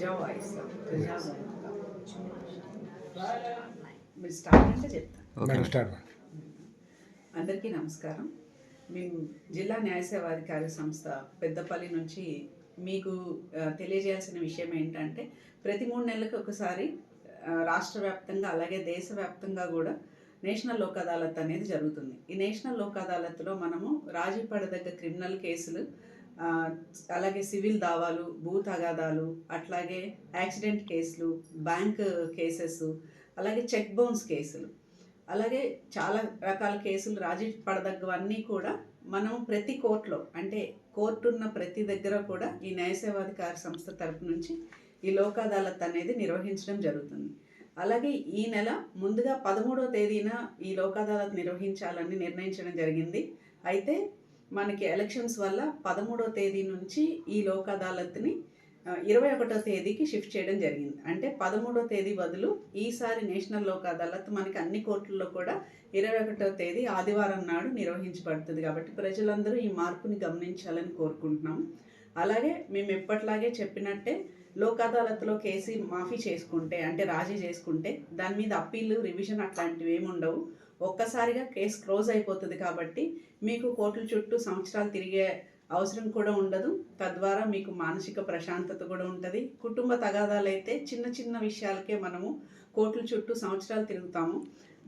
ప్రజా వాయిస్ మీరు స్టార్ట్ అంటే చెప్తాను. అందరికీ నమస్కారం. మేము జిల్లా న్యాయ సేవాధికారి సంస్థ పెద్దపల్లి నుంచి మీకు తెలియజేయాల్సిన విషయం ఏంటంటే, ప్రతి 3 నెలలకు ఒకసారి రాష్ట్ర వ్యాప్తంగా అలాగే దేశవ్యాప్తంగా కూడా నేషనల్ లోక్ అదాలత్ అనేది జరుగుతుంది. ఈ నేషనల్ లోక్ అదాలత్లో మనము రాజీ పడదగ్గ క్రిమినల్ కేసులు, అలాగే సివిల్ దావాలు, భూ తగాదాలు, అట్లాగే యాక్సిడెంట్ కేసులు, బ్యాంక్ కేసెస్, అలాగే చెక్ బౌన్స్ కేసులు, అలాగే చాలా రకాల కేసులు రాజీ పడదగ్గవన్నీ కూడా మనం ప్రతి కోర్టులో, అంటే కోర్టు ఉన్న ప్రతి దగ్గర కూడా ఈ న్యాయ సేవాధికార సంస్థ తరపు నుంచి ఈ లోక్ అదాలత్ అనేది నిర్వహించడం జరుగుతుంది. అలాగే ఈ నెల ముందుగా 13వ తేదీన ఈ లోక్ అదాలత్ నిర్వహించాలని నిర్ణయించడం జరిగింది. అయితే మనకి ఎలక్షన్స్ వల్ల 13వ తేదీ నుంచి ఈ లోక్ అదాలత్ని 21వ తేదీకి షిఫ్ట్ చేయడం జరిగింది. అంటే 13వ తేదీ బదులు ఈసారి నేషనల్ లోక్ అదాలత్ మనకి అన్ని కోర్టుల్లో కూడా 21వ తేదీ ఆదివారం నాడు నిర్వహించబడుతుంది. కాబట్టి ప్రజలందరూ ఈ మార్పుని గమనించాలని కోరుకుంటున్నాము. అలాగే మేము ఎప్పట్లాగే చెప్పినట్టే లోక్ అదాలత్లో కేసు మాఫీ చేసుకుంటే, అంటే రాజీ చేసుకుంటే దాని మీద అప్పీలు, రివిజన్ అట్లాంటివి ఏమి ఉండవు. ఒక్కసారిగా కేసు క్లోజ్ అయిపోతుంది. కాబట్టి మీకు కోర్టుల చుట్టూ సంవత్సరాలు తిరిగే అవసరం కూడా ఉండదు. తద్వారా మీకు మానసిక ప్రశాంతత కూడా ఉంటుంది. కుటుంబ తగాదాలు అయితే చిన్న చిన్న విషయాలకే మనము కోర్టుల చుట్టూ సంవత్సరాలు తిరుగుతాము.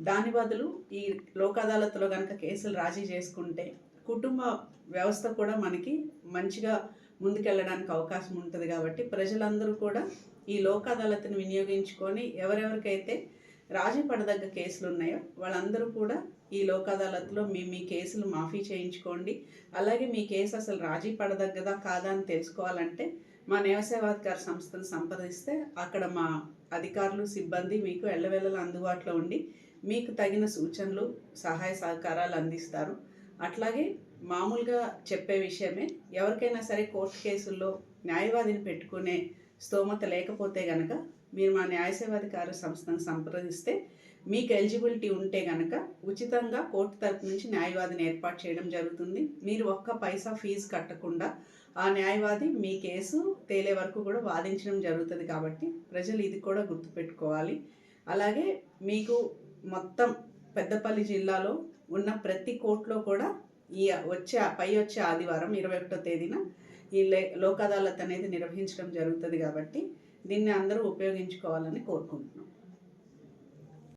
దాని బదులు ఈ లోక్ అదాలత్లో కనుక కేసులు రాజీ చేసుకుంటే కుటుంబ వ్యవస్థ కూడా మనకి మంచిగా ముందుకెళ్ళడానికి అవకాశం ఉంటుంది. కాబట్టి ప్రజలందరూ కూడా ఈ లోక్ అదాలత్ని వినియోగించుకొని ఎవరెవరికైతే రాజీ పడదగ్గ కేసులు ఉన్నాయో వాళ్ళందరూ కూడా ఈ లోక్ అదాలత్లో మీ కేసులు మాఫీ చేయించుకోండి. అలాగే మీ కేసు అసలు రాజీ పడదగ్గదా కాదా అని తెలుసుకోవాలంటే మా న్యాయ సేవాధికార సంస్థను సంప్రదిస్తే అక్కడ మా అధికారులు, సిబ్బంది మీకు ఎల్లవేళలా అందుబాటులో ఉండి మీకు తగిన సూచనలు, సహాయ సహకారాలు అందిస్తారు. అట్లాగే మామూలుగా చెప్పే విషయమే, ఎవరికైనా సరే కోర్టు కేసుల్లో న్యాయవాదిని పెట్టుకునే స్తోమత లేకపోతే గనక మీరు మా న్యాయ సేవాధికార సంస్థను సంప్రదిస్తే మీకు ఎలిజిబిలిటీ ఉంటే కనుక ఉచితంగా కోర్టు తరపు నుంచి న్యాయవాదిని ఏర్పాటు చేయడం జరుగుతుంది. మీరు ఒక్క పైసా ఫీజు కట్టకుండా ఆ న్యాయవాది మీ కేసు తేలే వరకు కూడా వాదించడం జరుగుతుంది. కాబట్టి ప్రజలు ఇది కూడా గుర్తుపెట్టుకోవాలి. అలాగే మీకు మొత్తం పెద్దపల్లి జిల్లాలో ఉన్న ప్రతి కోర్టులో కూడా ఈ వచ్చే ఆదివారం 21వ తేదీన ఈ లోక్ అదాలత్ అనేది నిర్వహించడం జరుగుతుంది. కాబట్టి దీన్ని అందరూ ఉపయోగించుకోవాలని కోరుకుంటున్నాం.